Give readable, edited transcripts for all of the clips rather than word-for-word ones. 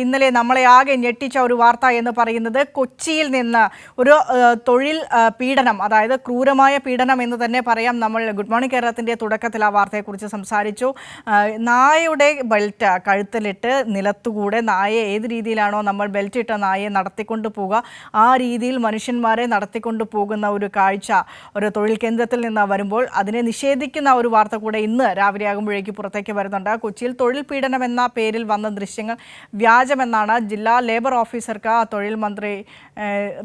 ഇന്നലെ നമ്മളെ ആകെ ഞെട്ടിച്ച ഒരു വാർത്ത എന്ന് പറയുന്നത് കൊച്ചിയിൽ നിന്ന് ഒരു തൊഴിൽ പീഡനം, അതായത് ക്രൂരമായ പീഡനം എന്ന് തന്നെ പറയാം. നമ്മൾ ഗുഡ് മോർണിംഗ് കേരളത്തിൻ്റെ തുടക്കത്തിൽ ആ വാർത്തയെക്കുറിച്ച് സംസാരിച്ചു. നായയുടെ ബെൽറ്റ് കഴുത്തിലിട്ട് നിലത്തുകൂടെ നായയെ ഏത് രീതിയിലാണോ നമ്മൾ ബെൽറ്റ് ഇട്ട നായയെ നടത്തിക്കൊണ്ട് പോവുക, ആ രീതിയിൽ മനുഷ്യന്മാരെ നടത്തിക്കൊണ്ട് പോകുന്ന ഒരു കാഴ്ച ഒരു തൊഴിൽ കേന്ദ്രത്തിൽ നിന്ന് വരുമ്പോൾ അതിനെ നിഷേധിക്കുന്ന ഒരു വാർത്ത കൂടെ ഇന്ന് രാവിലെ ആകുമ്പോഴേക്ക് പുറത്തേക്ക് വരുന്നുണ്ട്. കൊച്ചിയിൽ തൊഴിൽ പീഡനം എന്ന പേരിൽ വന്ന ദൃശ്യങ്ങൾ വ്യാജമെന്നാണ് ജില്ലാ ലേബർ ഓഫീസർക്ക് തൊഴിൽ മന്ത്രി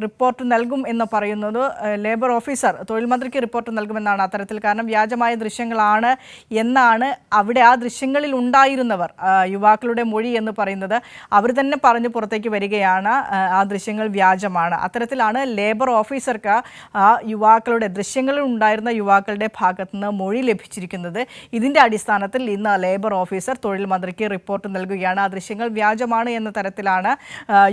റിപ്പോർട്ട് നൽകും എന്ന് പറയുന്നത്. ലേബർ ഓഫീസർ തൊഴിൽ മന്ത്രിക്ക് റിപ്പോർട്ട് നൽകുമെന്നാണ് അത്തരത്തിൽ. കാരണം വ്യാജമായ ദൃശ്യങ്ങളാണ് എന്നാണ് അവിടെ ആ ദൃശ്യങ്ങളിൽ ഉണ്ടായിരുന്നവർ യുവാക്കളുടെ മൊഴി എന്ന് പറയുന്നത്. അവർ തന്നെ പറഞ്ഞു പുറത്തേക്ക് വരികയാണ് ആ ദൃശ്യങ്ങൾ വ്യാജമാണ്. അത്തരത്തിലാണ് ലേബർ ഓഫീസർക്ക് ആ യുവാക്കളുടെ ദൃശ്യങ്ങളിൽ ഉണ്ടായിരുന്ന യുവാക്കളുടെ ഭാഗത്തു നിന്ന് മൊഴി ലഭിച്ചിരിക്കുന്നത്. ഇതിൻ്റെ അടിസ്ഥാനത്തിൽ ഇന്ന് ലേബർ ഓഫീസർ തൊഴിൽ മന്ത്രിക്ക് റിപ്പോർട്ട് നൽകുകയാണ്. ആ ദൃശ്യങ്ങൾ വ്യാജമാണ് എന്ന തരത്തിലാണ്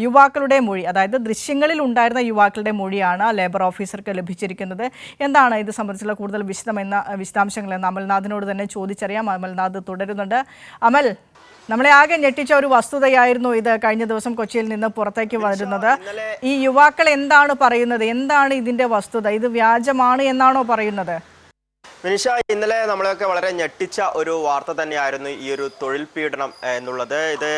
യുവാക്കളുടെ മൊഴി, അതായത് ദൃശ്യങ്ങളിൽ ഉണ്ടായിരുന്ന യുവാക്കളുടെ മൊഴിയാണ് ലേബർ ഓഫീസർക്ക് ലഭിച്ചിരിക്കുന്നത്. എന്താണ് ഇത് സംബന്ധിച്ചുള്ള കൂടുതൽ വിശദാംശങ്ങൾ എന്ന് അമൽനാഥിനോട് തന്നെ ചോദിച്ചറിയാം. അമൽനാഥ് തുടരുന്നുണ്ട്. അമൽ, നമ്മളെ ആകെ ഞെട്ടിച്ച ഒരു വസ്തുതയായിരുന്നു ഇത് കഴിഞ്ഞ ദിവസം കൊച്ചിയിൽ നിന്ന് പുറത്തേക്ക് വരുന്നത്. ഈ യുവാക്കൾ എന്താണ് പറയുന്നത്, എന്താണ് ഇതിന്റെ വസ്തുത? ഇത് വ്യാജമാണ് എന്നാണോ പറയുന്നത്? വിനിഷ, ഇന്നലെ നമ്മളെയൊക്കെ വളരെ ഞെട്ടിച്ച ഒരു വാർത്ത തന്നെയായിരുന്നു ഈ ഒരു തൊഴിൽ പീഡനം എന്നുള്ളത്. ഇത്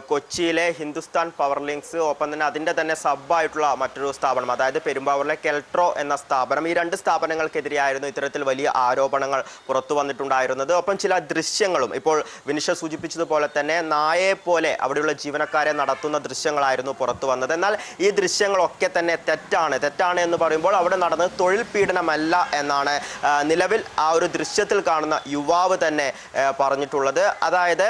കൊച്ചിയിലെ ഹിന്ദുസ്ഥാൻ പവർ ലിങ്ക്സ്, ഒപ്പം തന്നെ അതിൻ്റെ തന്നെ സബ്ബായിട്ടുള്ള മറ്റൊരു സ്ഥാപനം, അതായത് പെരുമ്പാവൂരിലെ കെൽട്രോ എന്ന സ്ഥാപനം, ഈ രണ്ട് സ്ഥാപനങ്ങൾക്കെതിരെയായിരുന്നു ഇത്തരത്തിൽ വലിയ ആരോപണങ്ങൾ പുറത്തു വന്നിട്ടുണ്ടായിരുന്നത്. ഒപ്പം ചില ദൃശ്യങ്ങളും ഇപ്പോൾ വിനിഷ സൂചിപ്പിച്ചതുപോലെ തന്നെ നായയെ പോലെ അവിടെയുള്ള ജീവനക്കാരെ നടത്തുന്ന ദൃശ്യങ്ങളായിരുന്നു പുറത്തു വന്നത്. എന്നാൽ ഈ ദൃശ്യങ്ങളൊക്കെ തന്നെ തെറ്റാണ് എന്ന് പറയുമ്പോൾ അവിടെ നടന്നത് തൊഴിൽ പീഡനമല്ല എന്നാണ് നിലവിൽ ആ ഒരു ദൃശ്യത്തിൽ കാണുന്ന യുവാവ് തന്നെ പറഞ്ഞിട്ടുള്ളത്. അതായത്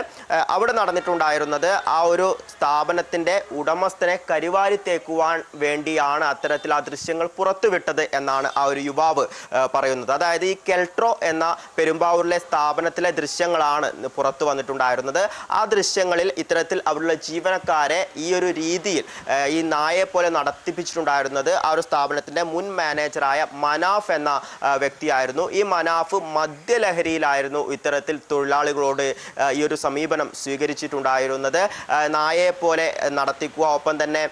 അവിടെ നടന്നിട്ടുണ്ടായിരുന്നത് ആ ഒരു സ്ഥാപനത്തിൻ്റെ ഉടമസ്ഥനെ കരിവാരിത്തേക്കുവാൻ വേണ്ടിയാണ് അത്തരത്തിൽ ആ ദൃശ്യങ്ങൾ പുറത്തുവിട്ടത് എന്നാണ് ആ ഒരു യുവാവ് പറയുന്നത്. അതായത് ഈ കെൽട്രോ എന്ന പെരുമ്പാവൂരിലെ സ്ഥാപനത്തിലെ ദൃശ്യങ്ങളാണ് പുറത്തു വന്നിട്ടുണ്ടായിരുന്നത്. ആ ദൃശ്യങ്ങളിൽ ഇത്തരത്തിൽ അവിടെയുള്ള ജീവനക്കാരെ ഈ ഒരു രീതിയിൽ ഈ നായയെ പോലെ നടത്തിപ്പിച്ചിട്ടുണ്ടായിരുന്നത് ആ ഒരു സ്ഥാപനത്തിൻ്റെ മുൻ മാനേജറായ മനാഫ് എന്ന വ്യക്തിയായിരുന്നു. ഈ മനാഫ് മദ്യലഹരിയിലായിരുന്നു ഇത്തരത്തിൽ തൊഴിലാളികളോട് ഈ ഒരു സമീപനം സ്വീകരിച്ചിട്ടുണ്ടായിരുന്നത്. നായയെ പോലെ നടത്തിക്കുക, ഒപ്പം തന്നെ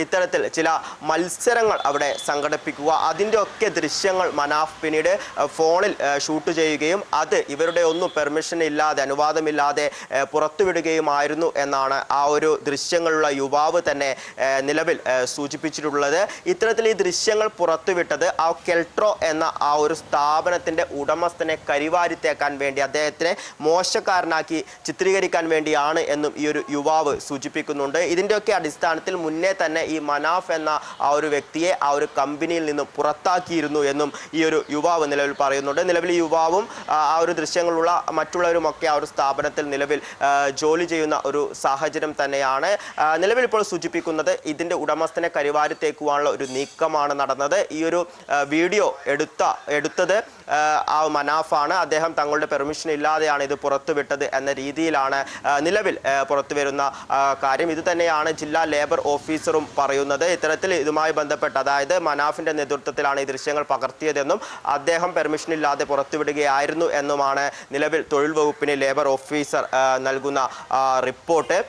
ഇത്തരത്തിൽ ചില മത്സരങ്ങൾ അവിടെ സംഘടിപ്പിക്കുക, അതിൻ്റെ ഒക്കെ ദൃശ്യങ്ങൾ മനാഫ് പിന്നീട് ഫോണിൽ ഷൂട്ട് ചെയ്യുകയും അത് ഇവരുടെ ഒന്നും പെർമിഷൻ ഇല്ലാതെ, അനുവാദമില്ലാതെ പുറത്തുവിടുകയുമായിരുന്നു എന്നാണ് ആ ഒരു ദൃശ്യങ്ങളുള്ള യുവാവ് തന്നെ നിലവിൽ സൂചിപ്പിച്ചിട്ടുള്ളത്. ഇത്തരത്തിൽ ഈ ദൃശ്യങ്ങൾ പുറത്തുവിട്ടത് ആ കെൽട്രോ എന്ന ആ ഒരു സ്ഥാപനത്തിൻ്റെ ഉടമസ്ഥനെ കരിവാരിത്തേക്കാൻ വേണ്ടി, അദ്ദേഹത്തിനെ മോശക്കാരനാക്കി ചിത്രീകരിക്കാൻ വേണ്ടിയാണ് എന്നും ഈ ഒരു യുവാവ് സൂചിപ്പിക്കുന്നുണ്ട്. ഇതിൻ്റെയൊക്കെ അടിസ്ഥാനത്തിൽ മുന്നേ തന്നെ ഈ മനാഫ് എന്ന ആ ഒരു വ്യക്തിയെ ആ ഒരു കമ്പനിയിൽ നിന്ന് പുറത്താക്കിയിരുന്നു എന്നും ഈ ഒരു യുവാവ് നിലവിൽ പറയുന്നുണ്ട്. നിലവിൽ ഈ യുവാവും ആ ഒരു ദൃശ്യങ്ങളുള്ള മറ്റുള്ളവരുമൊക്കെ ആ ഒരു സ്ഥാപനത്തിൽ നിലവിൽ ജോലി ചെയ്യുന്ന ഒരു സാഹചര്യം തന്നെയാണ്. നിലവിൽ ഇപ്പോൾ സൂചിപ്പിക്കുന്നത് ഇതിൻ്റെ ഉടമസ്ഥനെ കരിവാരിത്തേക്കുവാനുള്ള ഒരു നീക്കമാണ് നടന്നത്. ഈ ഒരു വീഡിയോ എടുത്തത് ആ മനാഫാണ്. അദ്ദേഹം തങ്ങളുടെ പെർമിഷൻ ഇല്ലാതെയാണ് ഇത് പുറത്തുവിട്ടത് എന്ന രീതിയിലാണ് നിലവിൽ പുറത്തു വരുന്ന കാര്യം. ഇത് തന്നെയാണ് ജില്ലാ ലേബർ ഓഫീസറും പറയുന്നത്. ഇത്തരത്തിൽ ഇതുമായി ബന്ധപ്പെട്ട്, അതായത് മനാഫിൻ്റെ നേതൃത്വത്തിലാണ് ഈ ദൃശ്യങ്ങൾ പകർത്തിയതെന്നും അദ്ദേഹം പെർമിഷൻ ഇല്ലാതെ പുറത്തുവിടുകയായിരുന്നു എന്നുമാണ് നിലവിൽ തൊഴിൽ വകുപ്പിന് ലേബർ ഓഫീസർ നൽകുന്ന റിപ്പോർട്ട്.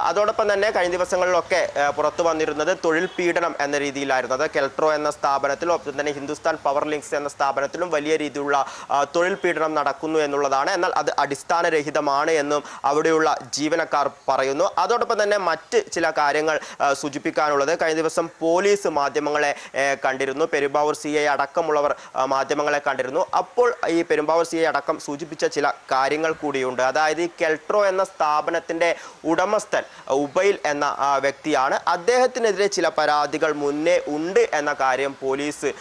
അതോടൊപ്പം തന്നെ കഴിഞ്ഞ ദിവസങ്ങളിലൊക്കെ പുറത്തു വന്നിരുന്നത് തൊഴിൽ പീഡനം എന്ന രീതിയിലായിരുന്നു. അത് കെൽട്രോ എന്ന സ്ഥാപനത്തിലും ഒപ്പം തന്നെ ഹിന്ദുസ്ഥാൻ പവർ ലിങ്ക്സ് എന്ന സ്ഥാപനത്തിലും വലിയ രീതിയിലുള്ള തൊഴിൽ പീഡനം നടക്കുന്നു എന്നുള്ളതാണ്. എന്നാൽ അത് അടിസ്ഥാനരഹിതമാണ് എന്നും അവിടെയുള്ള ജീവനക്കാർ പറയുന്നു. അതോടൊപ്പം തന്നെ മറ്റ് ചില കാര്യങ്ങൾ സൂചിപ്പിക്കാനുള്ളത്, കഴിഞ്ഞ ദിവസം പോലീസ് മാധ്യമങ്ങളെ കണ്ടിരുന്നു, പെരുമ്പാവൂർ CI അടക്കമുള്ളവർ മാധ്യമങ്ങളെ കണ്ടിരുന്നു. അപ്പോൾ ഈ പെരുമ്പാവൂർ CI അടക്കം സൂചിപ്പിച്ച ചില കാര്യങ്ങൾ കൂടിയുണ്ട്. അതായത് ഈ കെൽട്രോ എന്ന സ്ഥാപനത്തിൻ്റെ ഉടമസ്ഥൻ ഉബൈൽ എന്ന വ്യക്തിയാണ്. അദ്ദേഹത്തിനെതിരെ ചില പരാതികൾ മുന്നേ ഉണ്ട് എന്ന കാര്യം പോലീസ്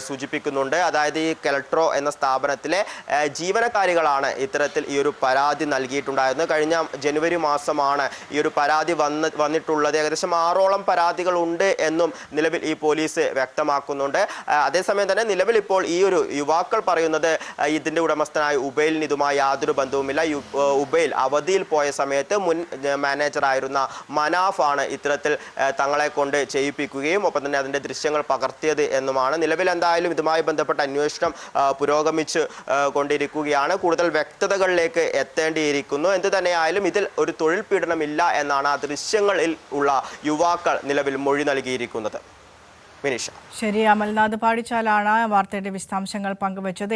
സൂചിപ്പിക്കുന്നുണ്ട്. അതായത് ഈ കെൽട്രോ എന്ന സ്ഥാപനത്തിലെ ജീവനക്കാരികളാണ് ഇത്തരത്തിൽ ഈ ഒരു പരാതി നൽകിയിട്ടുണ്ടായിരുന്നത്. കഴിഞ്ഞ ജനുവരി മാസമാണ് ഈ ഒരു പരാതി വന്നിട്ടുള്ളത്. ഏകദേശം 6ഓളം പരാതികൾ ഉണ്ട് എന്നും നിലവിൽ ഈ പോലീസ് വ്യക്തമാക്കുന്നുണ്ട്. അതേസമയം തന്നെ നിലവിൽ ഇപ്പോൾ ഈ ഒരു യുവാക്കൾ പറയുന്നത് ഇതിൻ്റെ ഉടമസ്ഥനായ ഉബൈലിന് ഇതുമായി യാതൊരു ബന്ധവുമില്ല. ഉബൈൽ അവധിയിൽ പോയ സമയത്ത് മുൻ മാനേജറായിരുന്ന മനാഫാണ് ഇത്തരത്തിൽ തങ്ങളെ കൊണ്ട് ചെയ്യിപ്പിക്കുകയും ഒപ്പം തന്നെ അതിൻ്റെ ദൃശ്യങ്ങൾ പകർത്തിയത് എന്നുമാണ്. നിലവിൽ എന്തായാലും ഇതുമായി ബന്ധപ്പെട്ട അന്വേഷണം പുരോഗമിക്കുന്നു. പുരോഗമിച്ച് കൊണ്ടിരിക്കുകയാണ്. കൂടുതൽ വ്യക്തതകളിലേക്ക് എത്തേണ്ടിയിരിക്കുന്നു. എന്ത് തന്നെയായാലും ഇതിൽ ഒരു തൊഴിൽ പീഡനമില്ല എന്നാണ് ആ ദൃശ്യങ്ങളിൽ ഉള്ള യുവാക്കൾ നിലവിൽ മൊഴി നൽകിയിരിക്കുന്നത്. മിനിഷ. ശരി, അമൽനാഥ് പാടിച്ചാലാണ് വാർത്തയുടെ വിശദാംശങ്ങൾ പങ്കുവച്ചത്.